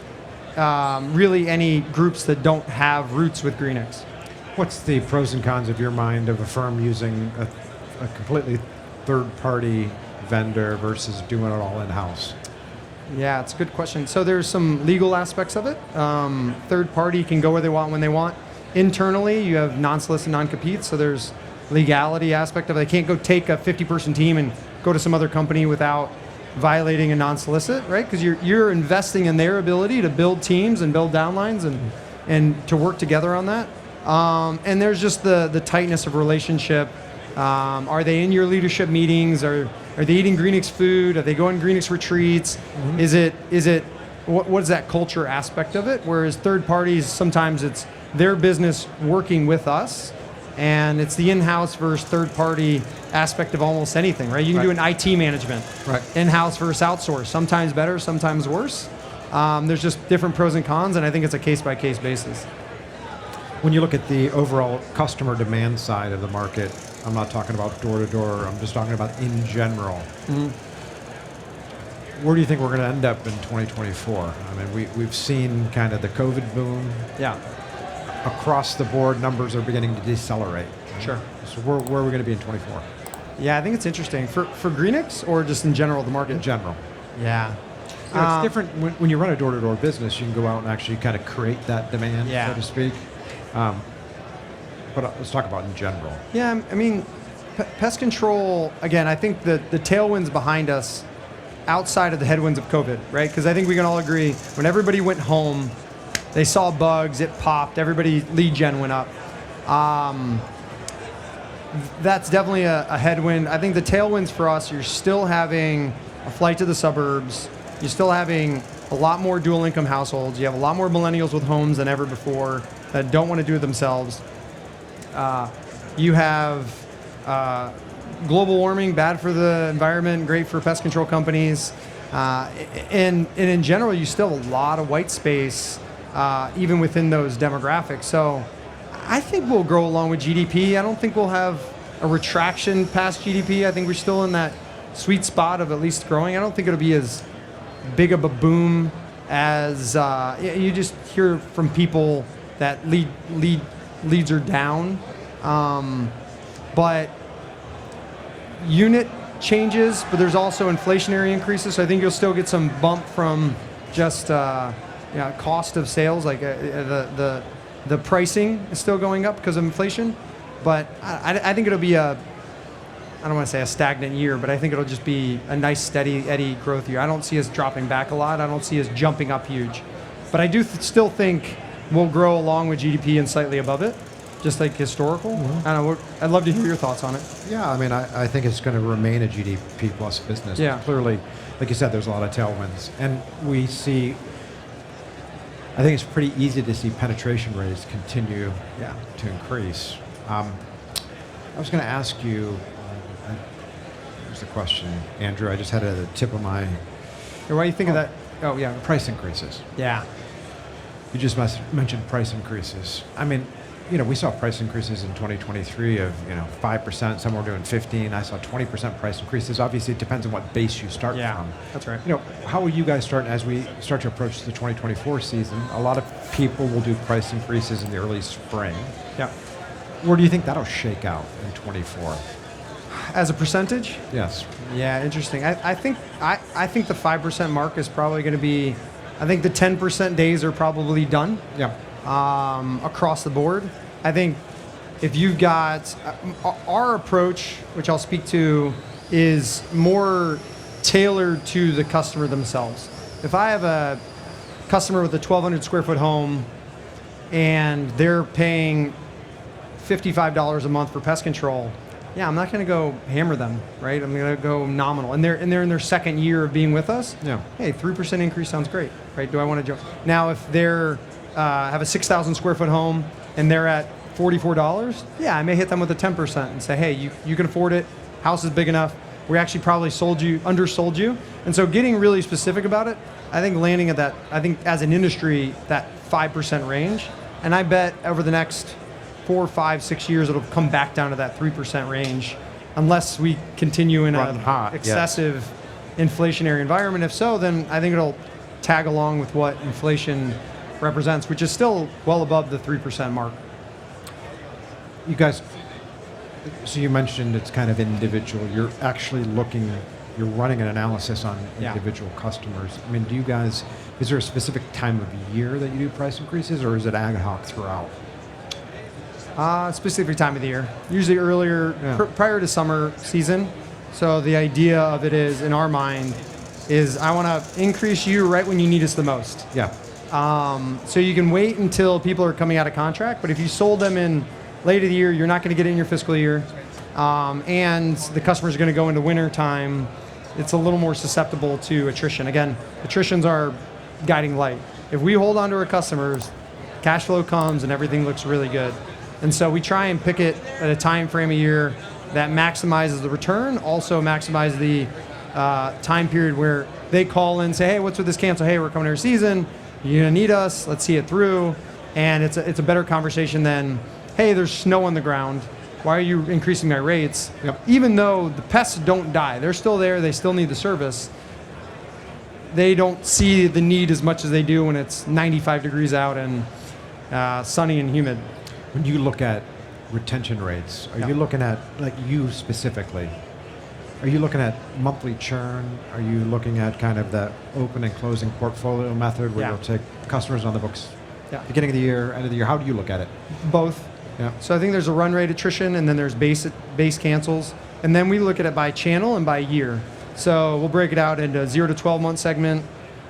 really any groups that don't have roots with Greenix. What's the pros and cons of your mind of a firm using a completely third-party vendor versus doing it all in-house? Yeah, it's a good question. So there's some legal aspects of it. Third party can go where they want when they want. Internally, you have non-solicit, non-compete, so there's legality aspect of it. They can't go take a 50-person team and go to some other company without violating a non-solicit, right? Because you're investing in their ability to build teams and build downlines and to work together on that. And there's just the tightness of relationship. Are they in your leadership meetings? Are they eating Greenix food? Are they going Greenix retreats? Mm-hmm. Is it what is that culture aspect of it? Whereas third parties, sometimes it's their business working with us, and it's the in-house versus third-party aspect of almost anything, right? You can do an IT management, right? In-house versus outsource. Sometimes better, sometimes worse. There's just different pros and cons, and I think it's a case-by-case basis. When you look at the overall customer demand side of the market, I'm not talking about door-to-door, I'm just talking about in general. Mm-hmm. Where do you think we're going to end up in 2024? I mean, we've seen kind of the COVID boom. Yeah. Across the board, numbers are beginning to decelerate. Sure. So where are we going to be in 24? Yeah, I think it's interesting. For Greenix or just in general, the market? In general. Yeah. You know, it's different when you run a door-to-door business. You can go out and actually kind of create that demand, so to speak. But let's talk about in general. Yeah, I mean, pest control, again, I think the tailwinds behind us outside of the headwinds of COVID, right? Because I think we can all agree when everybody went home, they saw bugs, it popped, everybody lead gen went up. That's definitely a headwind. I think the tailwinds for us, you're still having a flight to the suburbs. You're still having a lot more dual income households. You have a lot more millennials with homes than ever before that don't want to do it themselves. You have global warming, bad for the environment, great for pest control companies. And in general, you still have a lot of white space even within those demographics. So I think we'll grow along with GDP. I don't think we'll have a retraction past GDP. I think we're still in that sweet spot of at least growing. I don't think it'll be as big of a boom as you just hear from people that leads are down. But unit changes, but there's also inflationary increases. So I think you'll still get some bump from just cost of sales, like the pricing is still going up because of inflation. But I think it'll be I don't want to say a stagnant year, but I think it'll just be a nice steady Eddie growth year. I don't see us dropping back a lot. I don't see us jumping up huge. But I do still think we'll grow along with GDP and slightly above it, just like historical. Mm-hmm. I don't know, I'd love to hear your thoughts on it. Yeah, I mean, I think it's going to remain a GDP plus business. Yeah. Clearly, like you said, there's a lot of tailwinds. And we see, I think it's pretty easy to see penetration rates continue to increase. I was going to ask you, here's the question, Andrew. I just had it at the tip of my... Why do you think of that? Oh, yeah. Price increases. Yeah. You just mentioned price increases. I mean, we saw price increases in 2023 of, 5%. Some were doing 15. I saw 20% price increases. Obviously, it depends on what base you start from. That's right. How will you guys start as we start to approach the 2024 season? A lot of people will do price increases in the early spring. Yeah. Where do you think that'll shake out in 24? As a percentage? Yes. Yeah, interesting. I think the 5% mark is probably going to be. I think the 10% days are probably done. Yeah. Across the board. I think if you've got our approach, which I'll speak to, is more tailored to the customer themselves. If I have a customer with a 1,200 square foot home and they're paying $55 a month for pest control, yeah, I'm not going to go hammer them, right? I'm going to go nominal. And they're in their second year of being with us. Yeah. Hey, 3% increase sounds great, right? Do I want to jump? Now, if they're have a 6,000 square foot home and they're at $44, yeah, I may hit them with a 10% and say, hey, you can afford it. House is big enough. We actually probably undersold you. And so getting really specific about it, I think landing at that, I think as an industry, that 5% range. And I bet over the next 4, 5, 6 years, it'll come back down to that 3% range unless we continue in Run an hot, excessive inflationary environment. If so, then I think it'll tag along with what inflation represents, which is still well above the 3% mark. You guys, so you mentioned it's kind of individual. You're actually you're running an analysis on individual customers. I mean, is there a specific time of year that you do price increases, or is it ad hoc throughout? Specific time of the year, usually earlier, prior to summer season. So the idea of it is, in our mind, is I want to increase you right when you need us the most. Yeah. So you can wait until people are coming out of contract, but if you sold them in late of the year, you're not going to get it in your fiscal year, and the customers are going to go into winter time. It's a little more susceptible to attrition. Again, attrition's our guiding light. If we hold on to our customers, cash flow comes and everything looks really good. And so we try and pick it at a time frame a year that maximizes the return, also maximizes the time period where they call in and say, hey, what's with this cancel? Hey, we're coming every season. You're going to need us. Let's see it through. And it's a better conversation than, hey, there's snow on the ground. Why are you increasing my rates? Yep. Even though the pests don't die, they're still there, they still need the service. They don't see the need as much as they do when it's 95 degrees out and sunny and humid. When you look at retention rates, are you looking at, like you specifically, are you looking at monthly churn? Are you looking at kind of that open and closing portfolio method where you'll take customers on the books beginning of the year, end of the year? How do you look at it? Both. Yeah. So I think there's a run rate attrition, and then there's base cancels, and then we look at it by channel and by year. So we'll break it out into 0 to 12 month segment,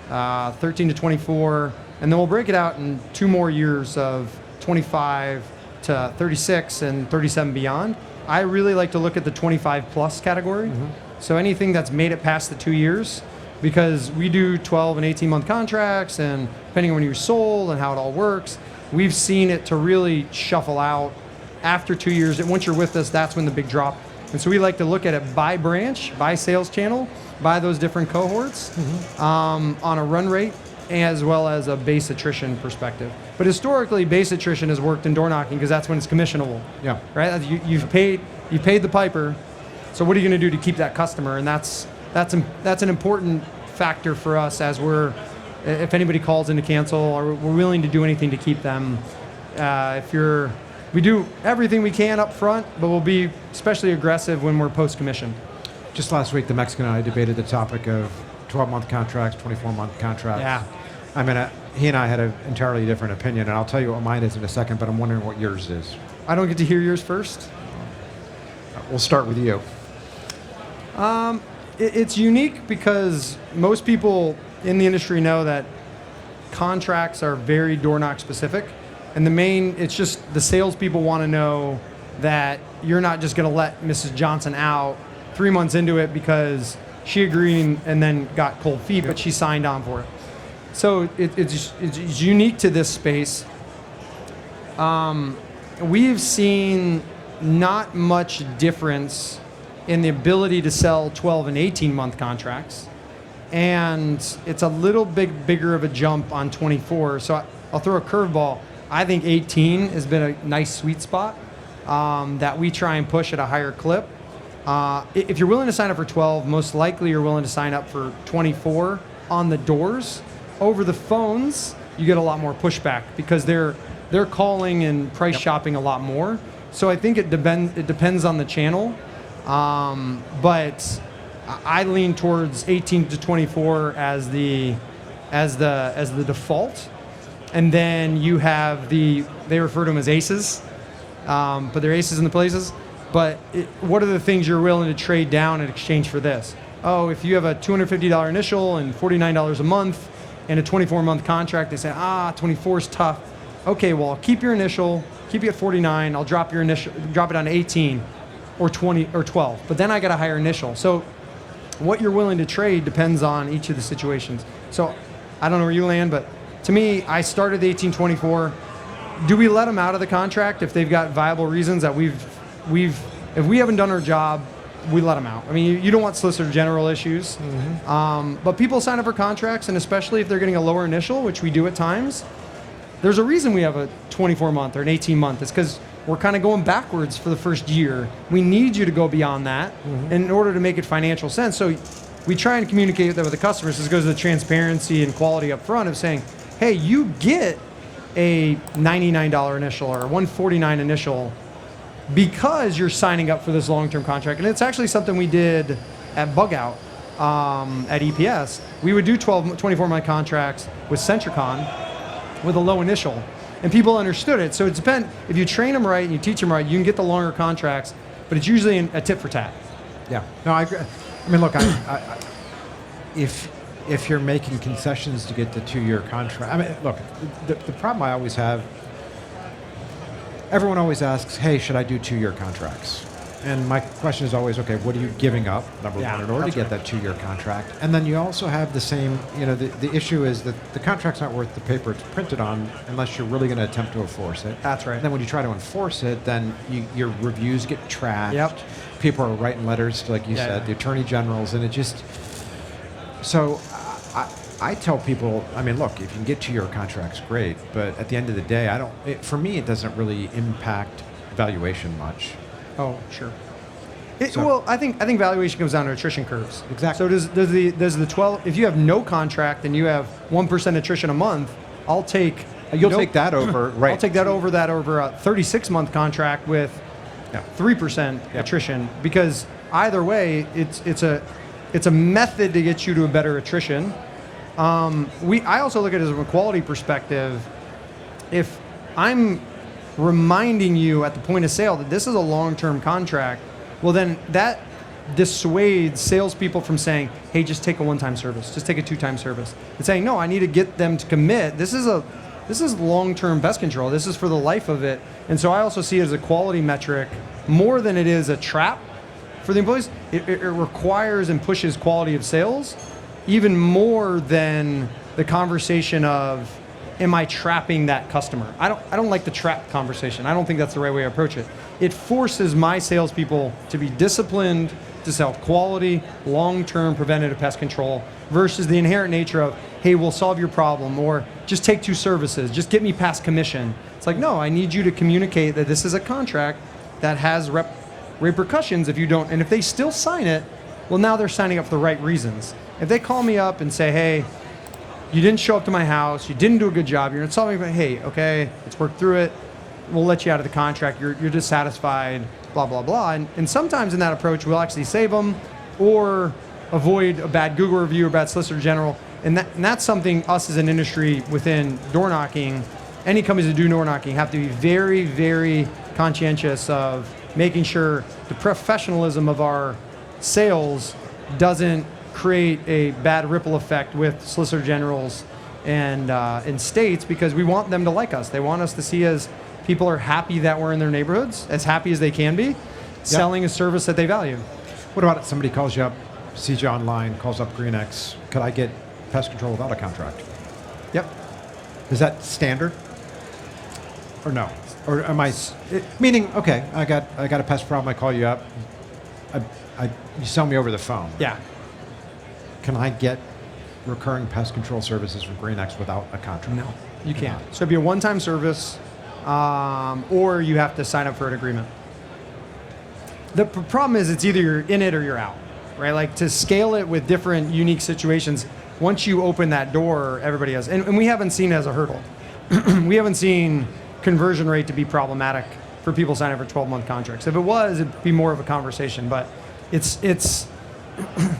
13 to 24, and then we'll break it out in 2 more years of 25 to 36 and 37 beyond. I really like to look at the 25 plus category. Mm-hmm. So anything that's made it past the 2 years, because we do 12 and 18 month contracts, and depending on when you're sold and how it all works, we've seen it to really shuffle out after 2 years. And once you're with us, that's when the big drop. And so we like to look at it by branch, by sales channel, by those different cohorts, on a run rate, as well as a base attrition perspective. But historically, base attrition has worked in door knocking because that's when it's commissionable. Yeah. Right. You've paid the piper. So what are you going to do to keep that customer? And that's an important factor for us as if anybody calls in to cancel, or we're willing to do anything to keep them. We do everything we can up front, but we'll be especially aggressive when we're post-commission. Just last week, the Mexican and I debated the topic of 12-month contracts, 24-month contracts. Yeah. I mean, he and I had an entirely different opinion, and I'll tell you what mine is in a second, but I'm wondering what yours is. I don't get to hear yours first? We'll start with you. It's unique because most people in the industry know that contracts are very door knock specific. And it's just the salespeople want to know that you're not just going to let Mrs. Johnson out 3 months into it because she agreed and then got cold feet, but she signed on for it. So it's unique to this space. We've seen not much difference in the ability to sell 12 and 18-month contracts. And it's a little bit bigger of a jump on 24. So I'll throw a curveball. I think 18 has been a nice sweet spot that we try and push at a higher clip. If you're willing to sign up for 12, most likely you're willing to sign up for 24 on the doors. Over the phones, you get a lot more pushback because they're calling and price shopping a lot more. So I think it depends on the channel, but I lean towards 18 to 24 as the default. And then you have they refer to them as aces, but they're aces in the places. But what are the things you're willing to trade down in exchange for this? Oh, if you have a $250 initial and $49 a month and a 24-month contract, they say, 24 is tough. Okay, well, I'll keep your initial, keep you at 49. I'll drop it down to 18. or 20 or 12. But then I got a higher initial. So what you're willing to trade depends on each of the situations. So I don't know where you land, but to me, I started the 1824. Do we let them out of the contract if they've got viable reasons that if we haven't done our job, we let them out? I mean, you don't want solicitor general issues, but people sign up for contracts, and especially if they're getting a lower initial, which we do at times, there's a reason we have a 24-month or an 18-month. It's because we're kind of going backwards for the first year. We need you to go beyond that in order to make it financial sense. So we try and communicate that with the customers. This goes to the transparency and quality up front of saying, hey, you get a $99 initial or a $149 initial because you're signing up for this long-term contract. And it's actually something we did at Bug Out at EPS. We would do 24-month contracts with Centricon with a low initial. And people understood it. So it depends. If you train them right and you teach them right, you can get the longer contracts, but it's usually a tit for tat. Yeah. No, I agree. I mean, look, if you're making concessions to get the 2-year contract, I mean, look, the problem I always have, everyone always asks, hey, should I do 2-year contracts? And my question is always, okay, what are you giving up, number one, in order to get that 2-year contract? And then you also have the same, the issue is that the contract's not worth the paper it's printed on unless you're really going to attempt to enforce it. That's right. And then when you try to enforce it, then your reviews get trashed. Yep. People are writing letters to, like you said, the attorney generals, and it just, so I tell people, I mean, look, if you can get 2-year contracts, great, but at the end of the day, for me, it doesn't really impact valuation much. Oh, sure. Well, I think valuation comes down to attrition curves. Exactly. So does the 12? If you have no contract and you have 1% attrition a month, I'll take. You'll take that over, right? I'll take that over a 36-month contract with 3% attrition, because either way, it's a method to get you to a better attrition. I also look at it from a quality perspective. If I'm reminding you at the point of sale that this is a long-term contract, well, then that dissuades salespeople from saying, hey, just take a one-time service, just take a 2-time service. And saying, no, I need to get them to commit. This is long-term pest control. This is for the life of it. And so I also see it as a quality metric more than it is a trap for the employees. It requires and pushes quality of sales even more than the conversation of, am I trapping that customer? I don't like the trap conversation. I don't think that's the right way to approach it. It forces my salespeople to be disciplined to sell quality, long-term preventative pest control versus the inherent nature of, hey, we'll solve your problem, or just take 2 services, just get me past commission. It's like, no, I need you to communicate that this is a contract that has repercussions if you don't. And if they still sign it, well, now they're signing up for the right reasons. If they call me up and say, hey, you didn't show up to my house, you didn't do a good job, you're insulting me, hey, okay, let's work through it, we'll let you out of the contract, you're dissatisfied, blah, blah, blah. And sometimes in that approach, we'll actually save them or avoid a bad Google review or bad solicitor general. And that's something us as an industry within door knocking, any companies that do door knocking have to be very, very conscientious of making sure the professionalism of our sales doesn't create a bad ripple effect with solicitor generals and in states, because we want them to like us. They want us to see as people are happy that we're in their neighborhoods, as happy as they can be, selling a service that they value. What about if somebody calls you up, sees you online, calls up Greenix, could I get pest control without a contract? Yep. Is that standard? Or no? Or am I, meaning, okay, I got a pest problem, I call you up, you sell me over the phone. Yeah. Can I get recurring pest control services from Greenix without a contract? No, you can't. So it'd be a one-time service, or you have to sign up for an agreement. The problem is it's either you're in it or you're out, right? Like, to scale it with different unique situations, once you open that door, everybody has, and we haven't seen it as a hurdle. We haven't seen conversion rate to be problematic for people signing up for 12-month contracts. If it was, it'd be more of a conversation, but it's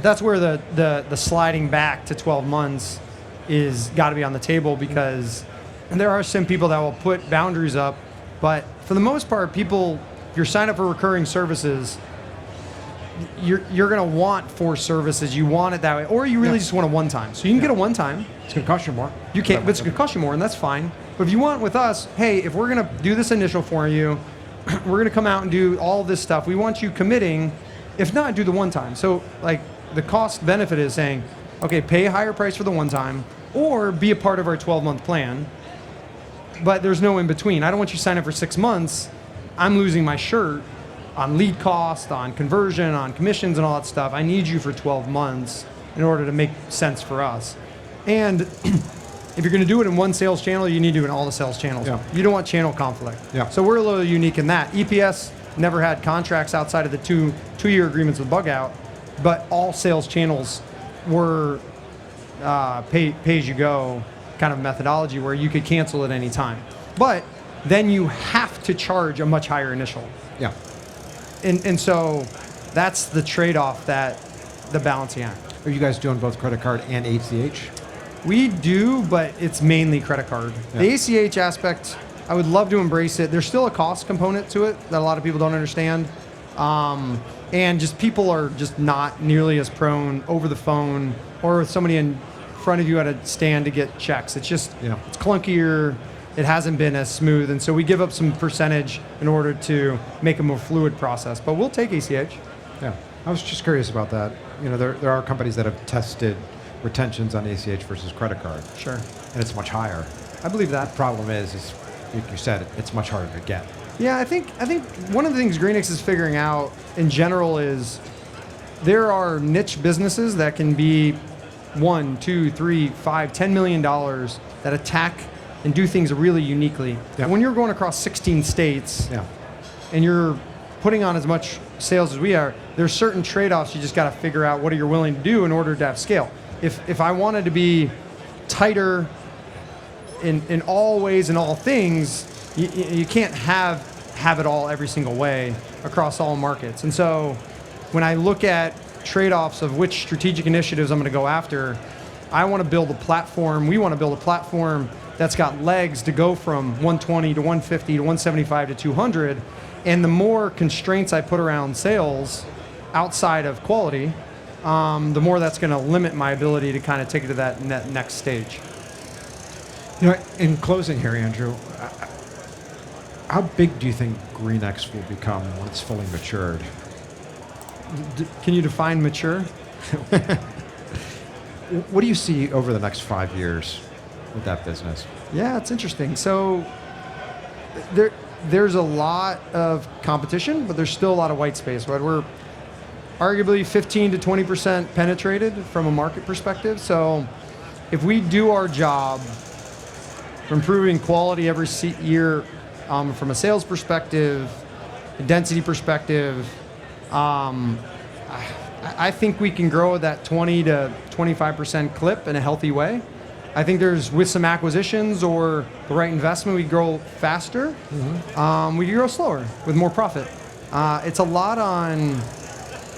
that's where the sliding back to 12 months is got to be on the table, because there are some people that will put boundaries up, but for the most part, people, if you're signed up for recurring services, you're going to want 4 services. You want it that way, or you really just want a one-time. So you can get a one-time. It's going to cost you more. You can't, but it's going to cost you more, and that's fine. But if you want with us, hey, if we're going to do this initial for you, we're going to come out and do all this stuff. We want you committing, if not, do the one time. So like the cost benefit is saying, okay, pay a higher price for the one time or be a part of our 12-month plan. But there's no in between. I don't want you to sign up for 6 months. I'm losing my shirt on lead cost, on conversion, on commissions and all that stuff. I need you for 12 months in order to make sense for us. And if you're going to do it in one sales channel, you need to do it in all the sales channels. Yeah. You don't want channel conflict. Yeah. So we're a little unique in that. EPS never had contracts outside of the two-year agreements with Bug Out, but all sales channels were pay-as-you-go kind of methodology where you could cancel at any time. But then you have to charge a much higher initial. Yeah. And so that's the trade-off that the balancing act. Are you guys doing both credit card and ACH? We do, but it's mainly credit card. Yeah. The ACH aspect, I would love to embrace it. There's still a cost component to it that a lot of people don't understand. And just people are just not nearly as prone over the phone or with somebody in front of you at a stand to get checks. It's just, it's clunkier. It hasn't been as smooth. And so we give up some percentage in order to make a more fluid process. But we'll take ACH. Yeah. I was just curious about that. You know, there are companies that have tested retentions on ACH versus credit card, Sure. and it's much higher. I believe that. The problem is like you said, it's much harder to get. Yeah, I think one of the things Greenix is figuring out in general is there are niche businesses that can be $1, $2, $3, $5, $10 million that attack and do things really uniquely. Yeah. When you're going across 16 states Yeah. and you're putting on as much sales as we are, there's certain trade-offs you just got to figure out what are you willing to do in order to have scale. If I wanted to be tighter in all ways and all things, you can't have it all every single way across all markets. And so when I look at trade-offs of which strategic initiatives I'm going to go after, I want to build a platform. We want to build a platform that's got legs to go from 120 to 150 to 175 to 200. And the more constraints I put around sales outside of quality, the more that's going to limit my ability to kind of take it to that next stage. You know, in closing here, Andrew, how big do you think Greenix will become when it's fully matured? Can you define mature? What do you see over the next 5 years with that business? Yeah, it's interesting. So there's a lot of competition, but there's still a lot of white space. Right? We're arguably 15 to 20% penetrated from a market perspective. So if we do our job for improving quality every year from a sales perspective, a density perspective, I think we can grow at that 20 to 25% clip in a healthy way. I think with some acquisitions or the right investment, we grow faster. Mm-hmm. We can grow slower with more profit. It's a lot on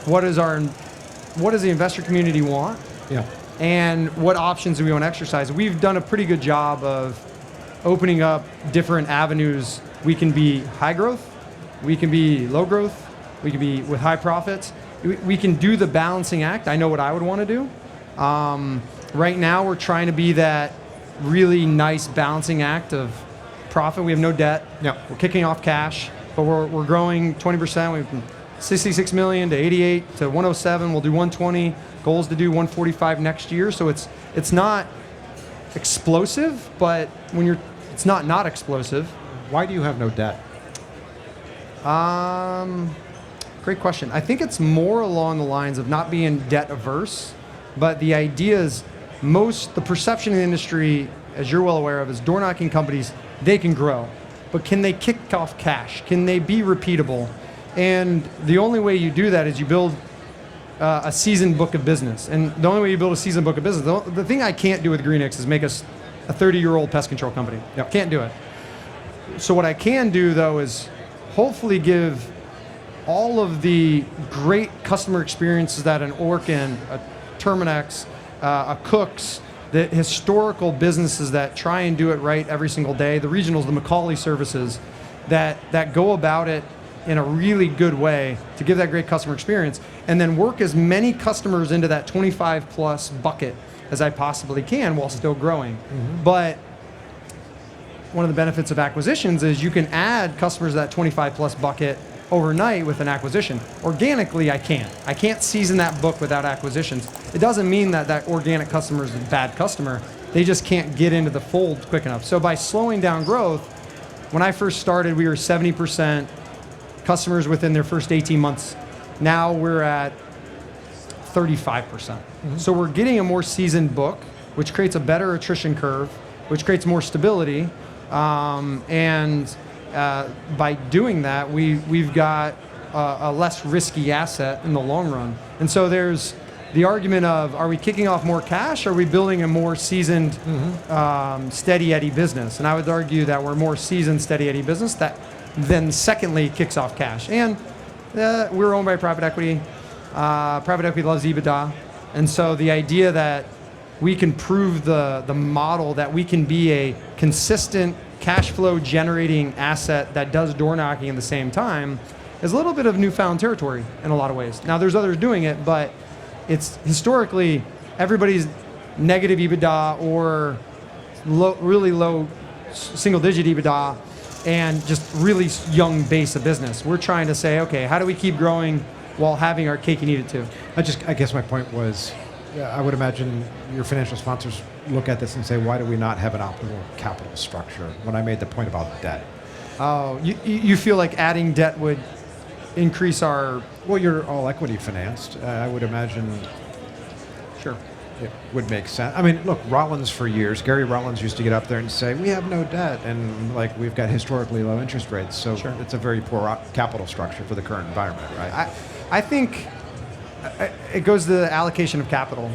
what does the investor community want? Yeah. And what options do we want to exercise? We've done a pretty good job of opening up different avenues. We can be high growth, we can be low growth, we can be with high profits. We can do the balancing act. I know what I would want to do. Right now, we're trying to be that really nice balancing act of profit. We have no debt. Yep. We're kicking off cash, but we're growing 20%. We've from 66 million to 88 to 107. We'll do 120. Goals to do 145 next year. So it's not explosive, but it's not explosive. Why do you have no debt? Great question. I think it's more along the lines of not being debt averse, but the idea is the perception in the industry, as you're well aware of, is door knocking companies, they can grow, but can they kick off cash? Can they be repeatable? And the only way you do that is you build a seasoned book of business. And the only way you build a seasoned book of business, the thing I can't do with Greenix is make us a 30-year-old pest control company. Yep. Can't do it. So what I can do, though, is hopefully give all of the great customer experiences that an Orkin, a Terminix, a Cooks, the historical businesses that try and do it right every single day, the regionals, the Macaulay services, that go about it in a really good way to give that great customer experience, and then work as many customers into that 25 plus bucket as I possibly can while still growing. Mm-hmm. But one of the benefits of acquisitions is you can add customers to that 25 plus bucket overnight with an acquisition. Organically, I can't. I can't season that book without acquisitions. It doesn't mean that that organic customer is a bad customer. They just can't get into the fold quick enough. So by slowing down growth, when I first started, we were 70% customers within their first 18 months. Now we're at 35%. So we're getting a more seasoned book, which creates a better attrition curve, which creates more stability. By doing that, we've got a less risky asset in the long run. And so there's the argument of, are we kicking off more cash? Or are we building a more seasoned, steady Eddie business? And I would argue that we're a more seasoned, steady Eddie business that then secondly kicks off cash. And we're owned by private equity. Private equity loves EBITDA. And so the idea that we can prove the model that we can be a consistent cash flow generating asset that does door knocking at the same time is a little bit of newfound territory in a lot of ways. Now there's others doing it, but it's historically everybody's negative EBITDA or really low single digit EBITDA and just really young base of business. We're trying to say, okay, how do we keep growing while having our cake and eat it too? I guess my point was, I would imagine your financial sponsors look at this and say, why do we not have an optimal capital structure? When I made the point about debt. Oh, you feel like adding debt would increase our... Well, you're all equity financed. I would imagine Sure. it would make sense. I mean, look, Rollins for years, Gary Rollins used to get up there and say, we have no debt, and like we've got historically low interest rates, so Sure. it's a very poor capital structure for the current environment, right? I think it goes to the allocation of capital.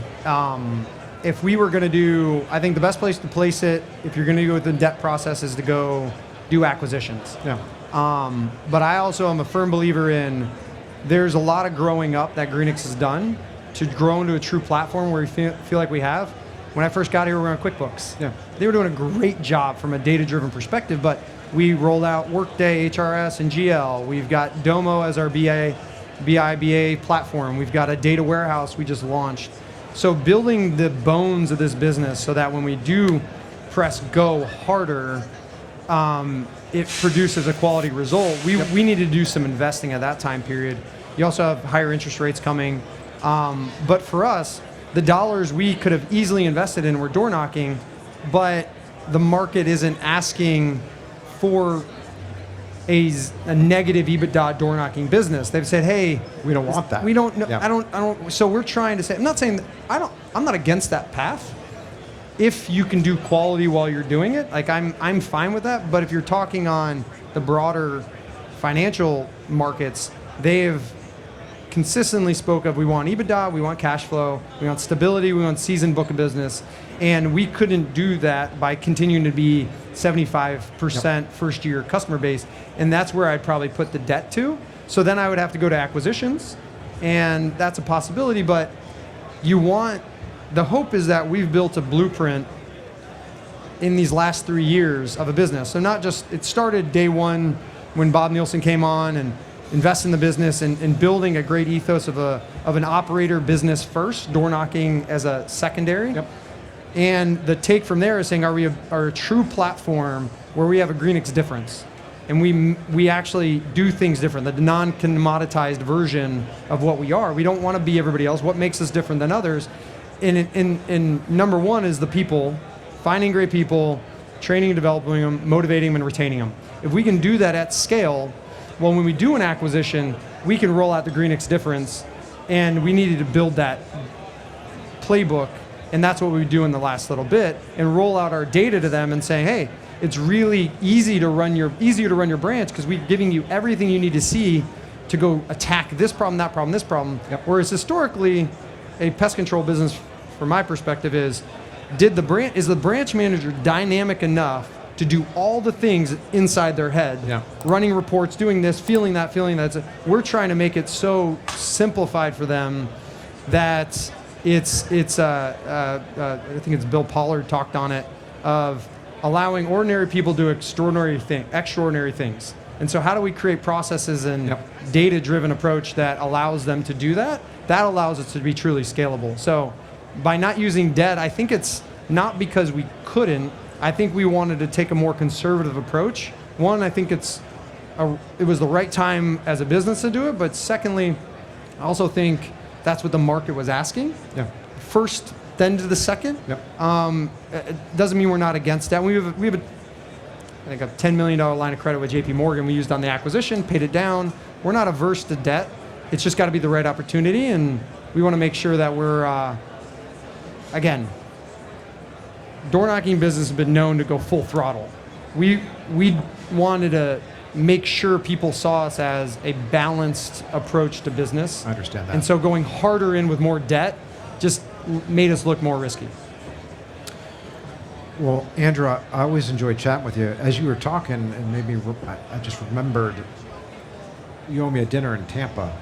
If we were going to do, I think the best place to place it, if you're going to go with the debt process, is to go do acquisitions. Yeah. But I also am a firm believer in there's a lot of growing up that Greenix has done to grow into a true platform where we feel like we have. When I first got here, we were on QuickBooks. Yeah. They were doing a great job from a data-driven perspective, but we rolled out Workday, HRS, and GL. We've got Domo as our BIBA platform. We've got a data warehouse we just launched. So building the bones of this business so that when we do press go harder, it produces a quality result. We need to do some investing at that time period. You also have higher interest rates coming. But for us, the dollars we could have easily invested in were door knocking, but the market isn't asking for a negative EBITDA door knocking business. They've said, hey, We don't want that. we don't know. Yeah. I don't. So we're trying to say, I'm not saying that I'm not against that path. If you can do quality while you're doing it, like I'm fine with that. But if you're talking on the broader financial markets, they've consistently spoke of, we want EBITDA, we want cash flow, we want stability, we want seasoned book of business. And we couldn't do that by continuing to be 75% first year customer base. And that's where I'd probably put the debt to. So then I would have to go to acquisitions, and that's a possibility. But the hope is that we've built a blueprint in these last 3 years of a business. So not just, it started day one when Bob Nielsen came on and invest in the business and building a great ethos of an operator business first, door knocking as a secondary. Yep. And the take from there is saying, are we a true platform where we have a Greenix difference? And we actually do things different, the non-commoditized version of what we are. We don't want to be everybody else. What makes us different than others? And number one is the people, finding great people, training and developing them, motivating them and retaining them. If we can do that at scale, well, when we do an acquisition, we can roll out the Greenix difference, and we needed to build that playbook, and that's what we do in the last little bit, and roll out our data to them and say, hey, it's really easier to run your branch because we're giving you everything you need to see to go attack this problem, that problem, this problem. Yep. Whereas historically, a pest control business, from my perspective, is the branch manager dynamic enough to do all the things inside their head, running reports, doing this, feeling that. We're trying to make it so simplified for them that I think it's Bill Pollard talked on it, of allowing ordinary people to do extraordinary things. And so how do we create processes and data-driven approach that allows them to do that? That allows us to be truly scalable. So by not using debt, I think it's not because we couldn't, I think we wanted to take a more conservative approach. One, I think it was the right time as a business to do it, but secondly, I also think that's what the market was asking. Yeah. First, then to the second. Yep. It doesn't mean we're not against that. We have I think a $10 million line of credit with JP Morgan we used on the acquisition, paid it down. We're not averse to debt. It's just got to be the right opportunity, and we want to make sure that we're, again, door knocking business has been known to go full throttle. We wanted to make sure people saw us as a balanced approach to business. I understand that. And so going harder in with more debt just made us look more risky. Well, Andrew, I always enjoy chatting with you. As you were talking, and maybe I just remembered you owe me a dinner in Tampa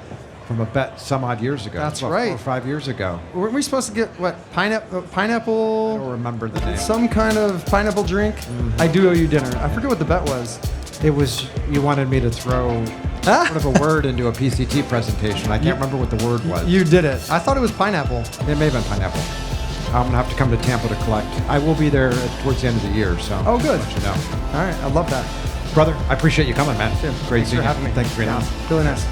from a bet some odd years ago. That's about right. 4 or 5 years ago. Weren't we supposed to get, what, I pineapple? don't remember the name. Some kind of pineapple drink? I do owe you dinner. I forget what the bet was. It was, you wanted me to throw sort of a word into a PCT presentation. I can't remember what the word was. You did it. I thought it was pineapple. It may have been pineapple. I'm going to have to come to Tampa to collect. I will be there towards the end of the year, so Oh, good. I'll let you know. All right. I love that. Brother, I appreciate you coming, man. Yeah, Great thanks seeing for you. having me. Thanks for being on. Really nice.